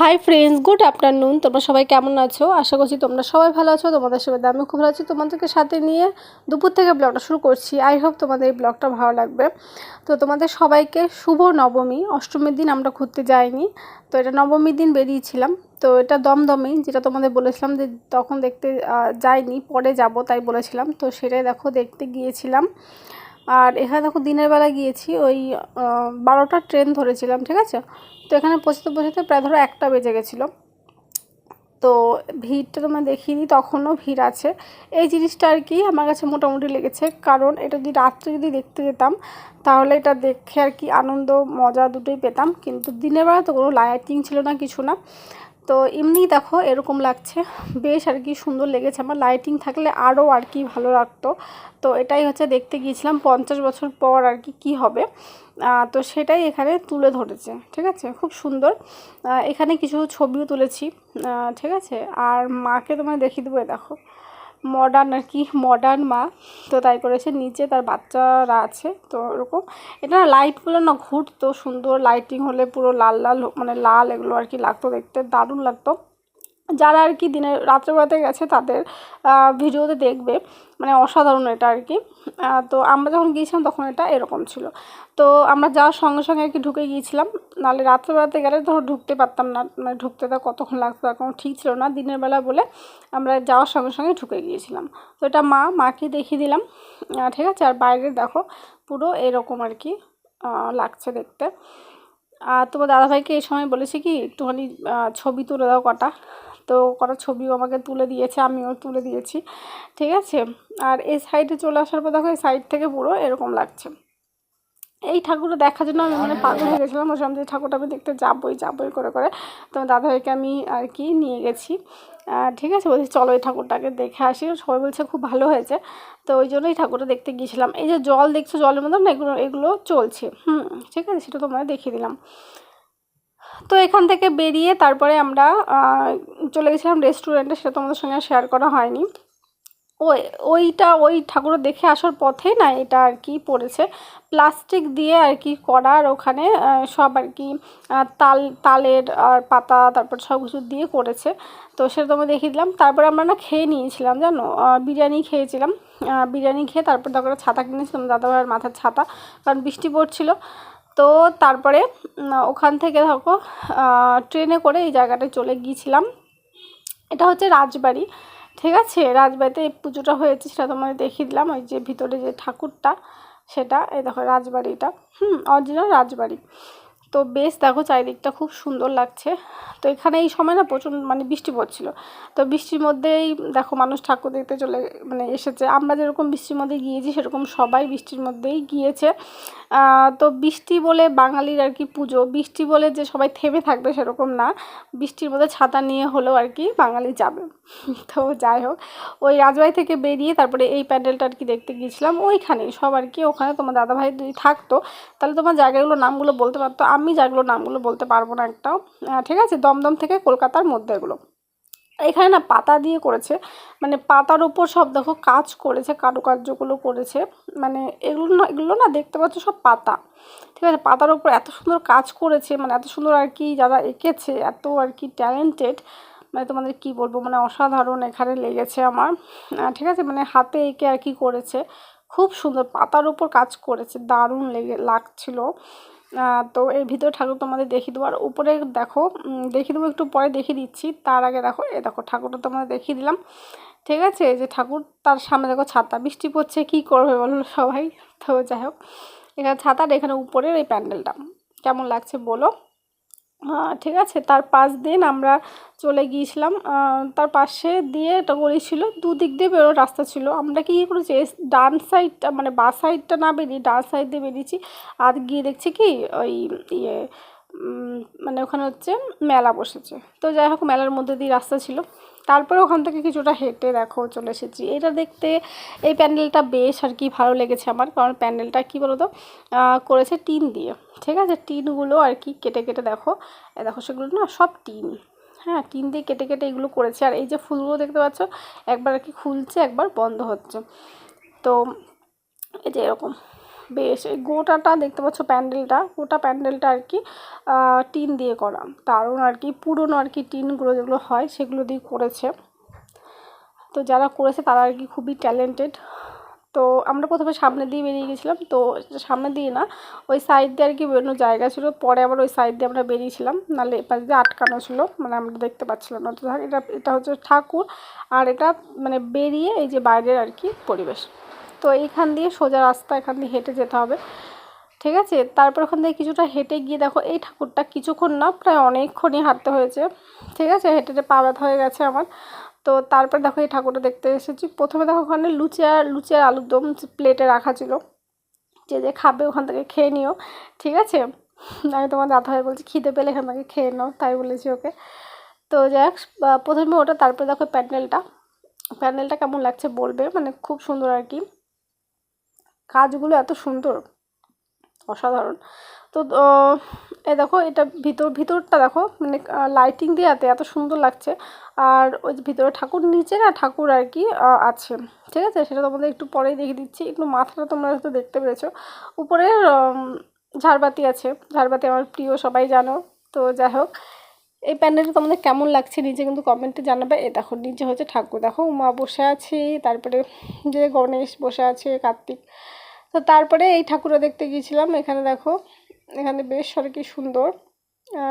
Hi friends, good afternoon. তোমরা সবাই কেমন আছো? আশা করছি তোমরা সবাই ভালো আছো। তোমাদের সাথে আমি খুব ভালো আছি। তোমাদেরকে সাথে নিয়ে দুপুর থেকে ব্লগটা শুরু করছি। আই হোপ তোমাদের এই ব্লগটা ভালো লাগবে। তো তোমাদের সবাইকে শুভ নবমী। অষ্টমীর দিন আমরা ঘুরতে যাইনি, তো এটা নবমীর দিন বেরিয়েছিলাম। তো এটা দমদমে, যেটা তোমাদের বলেছিলাম যে তখন দেখতে যাইনি, পরে যাব তাই বলেছিলাম। তো সেটাই দেখো দেখতে গিয়েছিলাম। আর এখানে দেখো দিনের বেলা গিয়েছি, ওই 12টার ট্রেন ধরেছিলাম, ঠিক আছে। তো এখানে পৌঁছতে প্রায় ধরো 1টা বেজে গেছিলো। তো ভিড়টা তোমরা দেখিনি, তখনও ভিড় আছে। এই জিনিসটা আর কি আমার কাছে মোটামুটি লেগেছে, কারণ এটা যদি রাত্রে যদি দেখতে যেতাম তাহলে এটা দেখে আর কি আনন্দ মজা দুটোই পেতাম, কিন্তু দিনের বেলা তো কোনো লাইটিং ছিল না, কিছু না। তো এমনি দেখো এরকম লাগছে, বেশ আর কি সুন্দর লেগেছে আমার। লাইটিং থাকলে আরও আর কি ভালো লাগতো। তো এটাই হচ্ছে দেখতে গিয়েছিলাম 50 বছর পর আর কি কী হবে। তো সেটাই এখানে তুলে ধরেছে, ঠিক আছে, খুব সুন্দর। এখানে কিছু ছবিও তুলেছি, ঠিক আছে। আর মাকে তোমায় দেখিয়ে দেবো, দেখো মডার্ন আর কি, মডার্ন মা। তো তাই করেছে, নিচে তার বাচ্চারা আছে। তো এরকম এটা লাইটগুলো না ঘুরতো সুন্দর, লাইটিং হলে পুরো লাল লাল মানে লাল এগুলো আর কি লাগতো, দেখতে দারুণ লাগতো। যারা আর কি দিনের রাত্রেবেলাতে গেছে তাদের ভিডিওতে দেখবে, মানে অসাধারণ এটা আর কি। তো আমরা যখন গিয়েছিলাম তখন এটা এরকম ছিল। তো আমরা যাওয়ার সঙ্গে সঙ্গে আর কি ঢুকে গিয়েছিলাম, নাহলে রাত্রেবেলাতে গেলে ধরো ঢুকতে পারতাম না, মানে ঢুকতে তো কতক্ষণ লাগতো তার কোনো ঠিক ছিল না। দিনের বেলা বলে আমরা যাওয়ার সঙ্গে সঙ্গে ঢুকে গিয়েছিলাম। তো এটা মাকে দেখিয়ে দিলাম, ঠিক আছে। আর বাইরে দেখো পুরো এরকম আর কি লাগছে দেখতে। আর তোমার দাদাভাইকে এই সময় বলেছি কি একটুখানি ছবি তুলে দাও কটা। তো কটা ছবিও আমাকে তুলে দিয়েছে, আমিও তুলে দিয়েছি, ঠিক আছে। আর এই সাইডে চলে আসার পর দেখো এই সাইড থেকে পুরো এরকম লাগছে। এই ঠাকুরটা দেখার জন্য আমি মানে পাগল হয়ে গেছিলাম, বলছিলাম যে ঠাকুরটা আমি দেখতে যাবই করে করে। তো দাদাভাইকে আমি আর কি নিয়ে গেছি, ঠিক আছে। বলছি চলো এই ঠাকুরটাকে দেখে আসি, সবাই বলছে খুব ভালো হয়েছে। তো ওই জন্যই ঠাকুরটা দেখতে গিয়েছিলাম। এই যে জল দেখছো, জলের মধ্যে না এগুলো চলছে, ঠিক আছে, সেটা তোমায় দেখিয়ে দিলাম। তো এখান থেকে বেরিয়ে তারপরে আমরা চলে গেছিলাম রেস্টুরেন্টে, সেটা তোমাদের সঙ্গে শেয়ার করা হয়নি। ওই ঠাকুর দেখে আসার পথেই না এটা আর কি পড়েছে, প্লাস্টিক দিয়ে আর কি করা। আর ওখানে সব আর কি তালের আর পাতা তারপর সব কিছু দিয়ে করেছে। তো সেটা তোমায় দেখিয়ে দিলাম। তারপরে আমরা না খেয়ে নিয়েছিলাম, জানো, বিরিয়ানি খেয়েছিলাম। বিরিয়ানি খেয়ে তারপর তারপরে ছাতা কিনেছিলাম, দাদাভাইয়ের মাথার ছাতা, কারণ বৃষ্টি পড়ছিল। তো তারপরে ওখান থেকে দেখো ট্রেনে করে এই জায়গাটায় চলে গিয়েছিলাম। এটা হচ্ছে রাজবাড়ি, ঠিক আছে। রাজবাড়িতে এই পুজোটা হয়েছে, সেটা তোমাদের দেখিয়ে দিলাম। ওই যে ভিতরে যে ঠাকুরটা সেটা, এই দেখো রাজবাড়িটা, অরিজিনাল রাজবাড়ি। তো বেশ দেখো চারিদিকটা খুব সুন্দর লাগছে। তো এখানে এই সময় না প্রচুর মানে বৃষ্টি পড়ছিল। তো বৃষ্টির মধ্যেই দেখো মানুষ ঠাকুর দেখতে মানে এসেছে। আমরা যেরকম বৃষ্টির মধ্যে গিয়েছি সেরকম সবাই বৃষ্টির মধ্যেই গিয়েছে। তো বৃষ্টি বলে বাঙালির আর কি পুজো, বৃষ্টি বলে যে সবাই থেমে থাকবে সেরকম না, বৃষ্টির মধ্যে ছাতা নিয়ে হলেও আর কি বাঙালি যাবে। তো যাই হোক, ওই রাজবাড়ি থেকে বেরিয়ে তারপরে এই প্যান্ডেলটা আর কি দেখতে গিয়েছিলাম। ওইখানেই সব আর কি, ওখানে তোমার দাদাভাই যদি থাকতো তাহলে তোমার জায়গাগুলোর নামগুলো বলতে পারতো, আমি জায়গাগুলোর নামগুলো বলতে পারবো না একটাও, ঠিক আছে। দমদম থেকে কলকাতার মধ্যে এগুলো। এখানে না পাতা দিয়ে করেছে, মানে পাতার উপর সব দেখো কাজ করেছে, কারুকার্যগুলো করেছে। মানে এগুলো না দেখতে পাচ্ছ সব পাতা, ঠিক আছে। পাতার উপর এত সুন্দর কাজ করেছে, মানে এত সুন্দর আর কি, যারা এঁকেছে এত আর কি ট্যালেন্টেড, মানে তোমাদের কি বলবো, মানে অসাধারণ এখানে লেগেছে আমার, ঠিক আছে। মানে হাতে এঁকে আর কি করেছে, খুব সুন্দর পাতার উপর কাজ করেছে, দারুণ লাগছিল। তো এর ভিতরে ঠাকুর তোমাদের দেখিয়ে দেবো। আর উপরে দেখো দেখিয়ে দেবো, একটু পরে দেখিয়ে দিচ্ছি। তার আগে দেখো দেখো ঠাকুরটা তোমাদের দেখিয়ে দিলাম, ঠিক আছে। যে ঠাকুর, তার সামনে দেখো ছাতা, বৃষ্টি পড়ছে কী করবে বলো সবাই। তো যাই হোক, এখানে ছাতাটা, এখানে উপরের এই প্যান্ডেলটা কেমন লাগছে বলো। ঠিক আছে। তার পাশ দিন আমরা চলে গিয়েছিলাম, তার পাশে দিয়ে একটা গলি ছিল, দুদিক দিয়ে বেরোনোর রাস্তা ছিল। আমরা কি করেছি, ডান সাইডটা মানে বাঁ সাইডটা না বেরিয়ে ডান সাইড দিয়ে বেরিয়েছি। আর গিয়ে দেখছি কি ওই ইয়ে মানে ওখানে হচ্ছে মেলা বসেছে। তো যাই হোক, মেলার মধ্যে দিয়ে রাস্তা ছিল। তারপরে ওখান থেকে কিছুটা হেঁটে দেখো চলে এসেছি এটা দেখতে। এই প্যান্ডেলটা বেশ আর কি ভালো লেগেছে আমার, কারণ প্যান্ডেলটা কী বলো তো করেছে টিন দিয়ে, ঠিক আছে। টিনগুলো আর কি কেটে কেটে দেখো, দেখো সেগুলো না সব টিন, হ্যাঁ, টিন দিয়ে কেটে কেটে এগুলো করেছে। আর এই যে ফুলগুলো দেখতে পাচ্ছ, একবার আর কি খুলছে একবার বন্ধ হচ্ছে। তো এই যে এরকম বেশ এই গোটাটা দেখতে পাচ্ছ প্যান্ডেলটা, গোটা প্যান্ডেলটা আর কি টিন দিয়ে করা, দারুণ আর কি। পুরনো আর কি টিনগুলো যেগুলো হয় সেগুলো দিয়ে করেছে। তো যারা করেছে তারা আর কি খুবই ট্যালেন্টেড। তো আমরা প্রথমে সামনে দিয়ে বেরিয়ে গেছিলাম, তো সামনে দিয়ে না, ওই সাইড দিয়ে আর কি বেরোনোর জায়গা ছিল, পরে আবার ওই সাইড দিয়ে আমরা বেরিয়েছিলাম, নাহলে এপাশ দিয়ে আটকানো ছিল, মানে আমরা দেখতে পাচ্ছিলাম না। তো এটা এটা হচ্ছে ঠাকুর, আর এটা মানে বেরিয়ে এই যে বাইরের আর কি পরিবেশ। তো এইখান দিয়ে সোজা রাস্তা, এখান দিয়ে হেঁটে যেতে হবে, ঠিক আছে। তারপর ওখান থেকে কিছুটা হেঁটে গিয়ে দেখো এই ঠাকুরটা কিছুক্ষণ না প্রায় অনেকক্ষণই হাঁটতে হয়েছে, ঠিক আছে, হেঁটে হেঁটে পা ব্যথা হয়ে গেছে আমার। তো তারপর দেখো এই ঠাকুরটা দেখতে এসেছি। প্রথমে দেখো ওখানে লুচি আর আলুর দম প্লেটে রাখা ছিল, যে যে খাবে ওখান থেকে খেয়ে নিও, ঠিক আছে। আমি তোমার দাদা ভাই বলছি খিদে পেলে এখান থেকে খেয়ে নাও, তাই বলেছি ওকে। তো যাই হোক, প্রথমে ওটা, তারপরে দেখো প্যান্ডেলটা কেমন লাগছে বলবে, মানে খুব সুন্দর আর কি, কাজগুলো এত সুন্দর, অসাধারণ। তো এই দেখো এটা ভিতরটা দেখো, মানে লাইটিং দিয়ে এত সুন্দর লাগছে। আর ওই যে ভিতরে ঠাকুর, নিচে না ঠাকুর আর কি আছে, ঠিক আছে, সেটা তোমাদের একটু পরেই দেখে দিচ্ছি। একটু মাথাটা তোমরা হয়তো দেখতে পেরেছো, উপরে ঝাড়বাতি আছে, ঝাড়বাতি আমার প্রিয়, সবাই জানো। তো যাই হোক, এই প্যান্ডেলটা তোমাদের কেমন লাগছে নিচে কিন্তু কমেন্টে জানাবে। এ দেখো নিচে হচ্ছে ঠাকুর, দেখো মা বসে আছে, তারপরে যে গণেশ বসে আছে, কার্তিক। তো তারপরে এই ঠাকুরও দেখতে গিয়েছিলাম, এখানে দেখো, এখানে বেশ আর কি সুন্দর,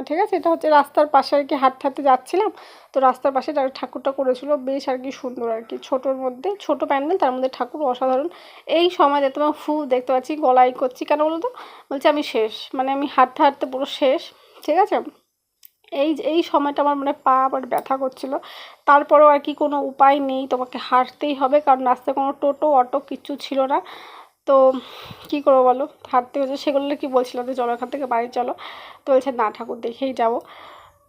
ঠিক আছে। এটা হচ্ছে রাস্তার পাশে আর কি, হাঁটতে হাঁটতে যাচ্ছিলাম, তো রাস্তার পাশে ঠাকুরটা করেছিল, বেশ আর কি সুন্দর আর কি, ছোটোর মধ্যে ছোটো প্যান্ডেল, তার মধ্যে ঠাকুর অসাধারণ। এই সময় দেখতে তোমার ফুল দেখতে পাচ্ছি, গলায় করছি কেন বলো তো, বলছি আমি শেষ, মানে আমি হাঁটতে হাঁটতে পুরো শেষ, ঠিক আছে। এই সময়টা আমার মানে পা আবার ব্যথা করছিল, তারপরেও আর কি কোনো উপায় নেই, তোমাকে হাঁটতেই হবে, কারণ রাস্তায় কোনো টোটো অটো কিচ্ছু ছিল না। তো কী করবো বলো, হাঁটতে হচ্ছে। সেগুলো কি বলছিলাম যে চলো এখান থেকে বাড়ি চলো, তো বলছে না ঠাকুর দেখেই যাব।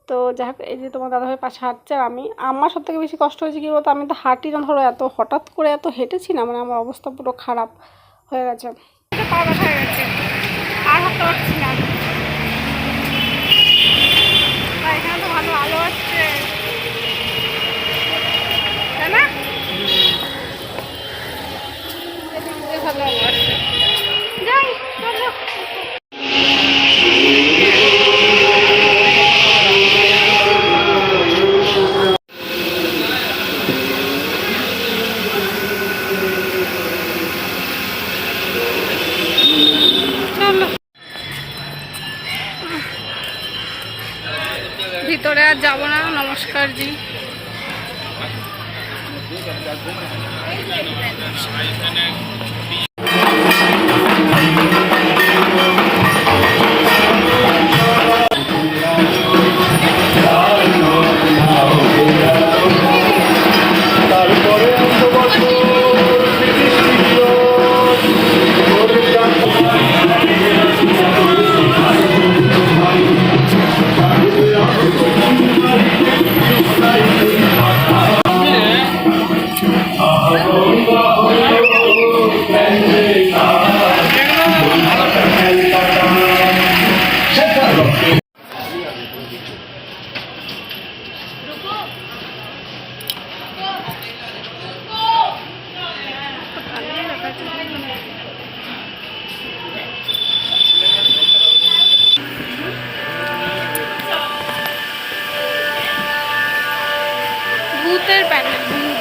তো যাই হোক, এই যে তোমার দাদাভাই পাশে হাঁটছে, আর আমার সব থেকে বেশি কষ্ট হয়েছে কী বলতো, আমি তো হাঁটি না, ধরো এত হঠাৎ করে এত হেঁটেছি না, মানে আমার অবস্থা পুরো খারাপ হয়ে গেছে, পা ব্যথা হয়ে গেছে, আর হাঁটতে পারছি না। এখানে তো ভালো আলো আসছে, তাই না, ভালো আলো আসছে, যাই চলো। ভিতরে আর যাবো না, নমস্কার জি। ভূতের প্যান্ডেল, ভূত।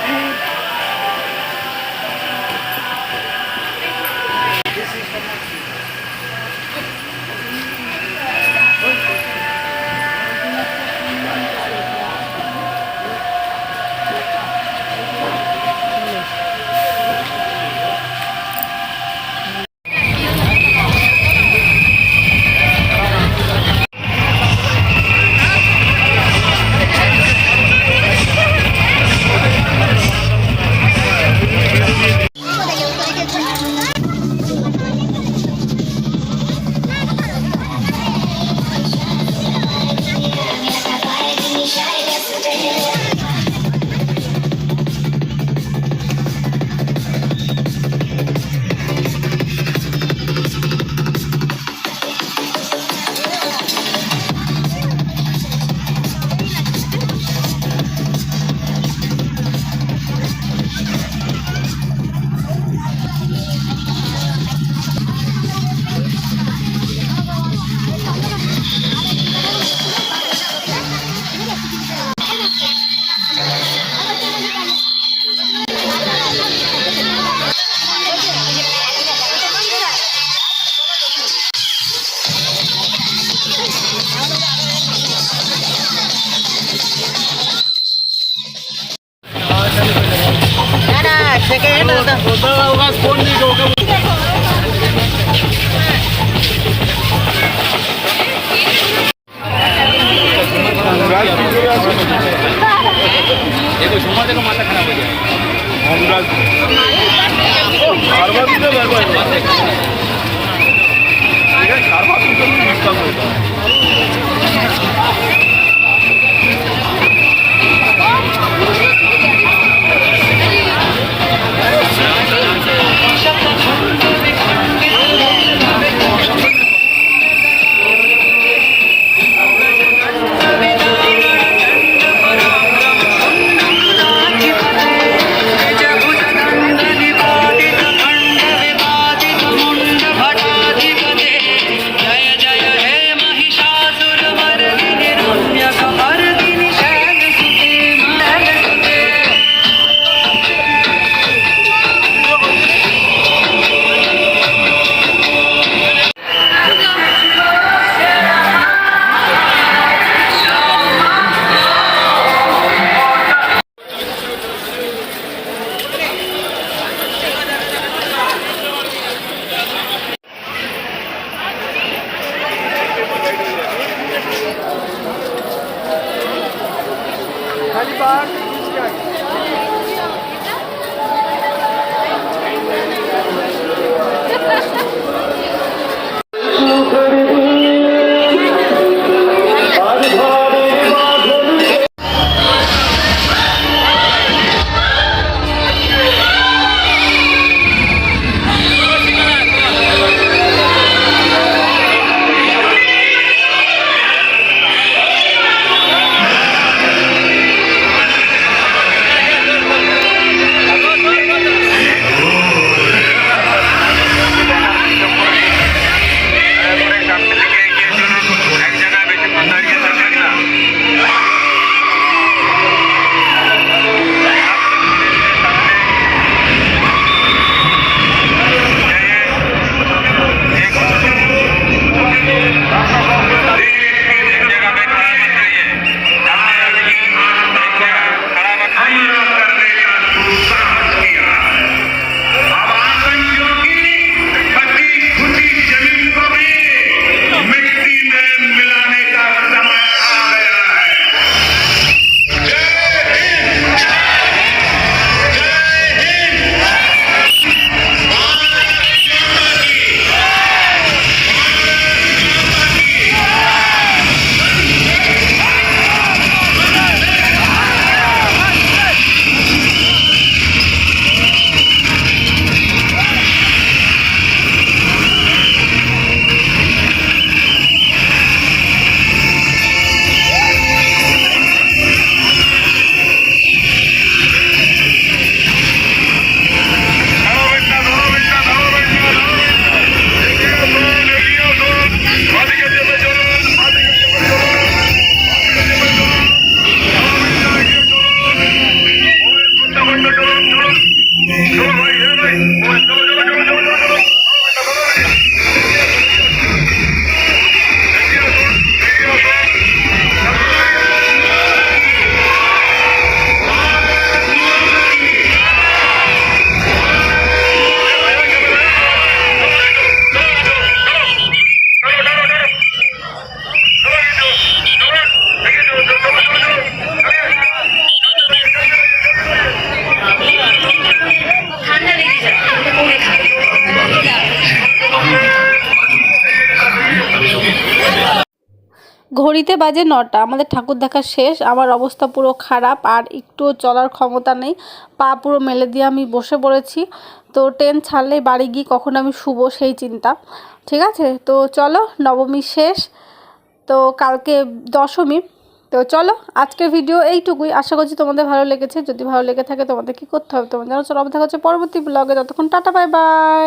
ঘড়িতে বাজে 9টা। আমাদের ঠাকুর দেখা শেষ। আমার অবস্থা পুরো খারাপ, আর একটুও চলার ক্ষমতা নেই। পা পুরো মেলে দিয়ে আমি বসে পড়েছি। তো ট্রেন ছাড়লেই বাড়ি গিয়ে কখন আমি শুবো সেই চিন্তা। ঠিক আছে, তো চলো, নবমী শেষ, তো কালকে দশমী। তো চলো, আজকের ভিডিও এইটুকুই। আশা করছি তোমাদের ভালো লেগেছে। যদি ভালো লেগে থাকে তোমাদের কি করতে হবে তোমাদের জানো। চলো, দেখা হচ্ছে পরবর্তী ব্লগে। ততক্ষণ টাটা, বাই বাই।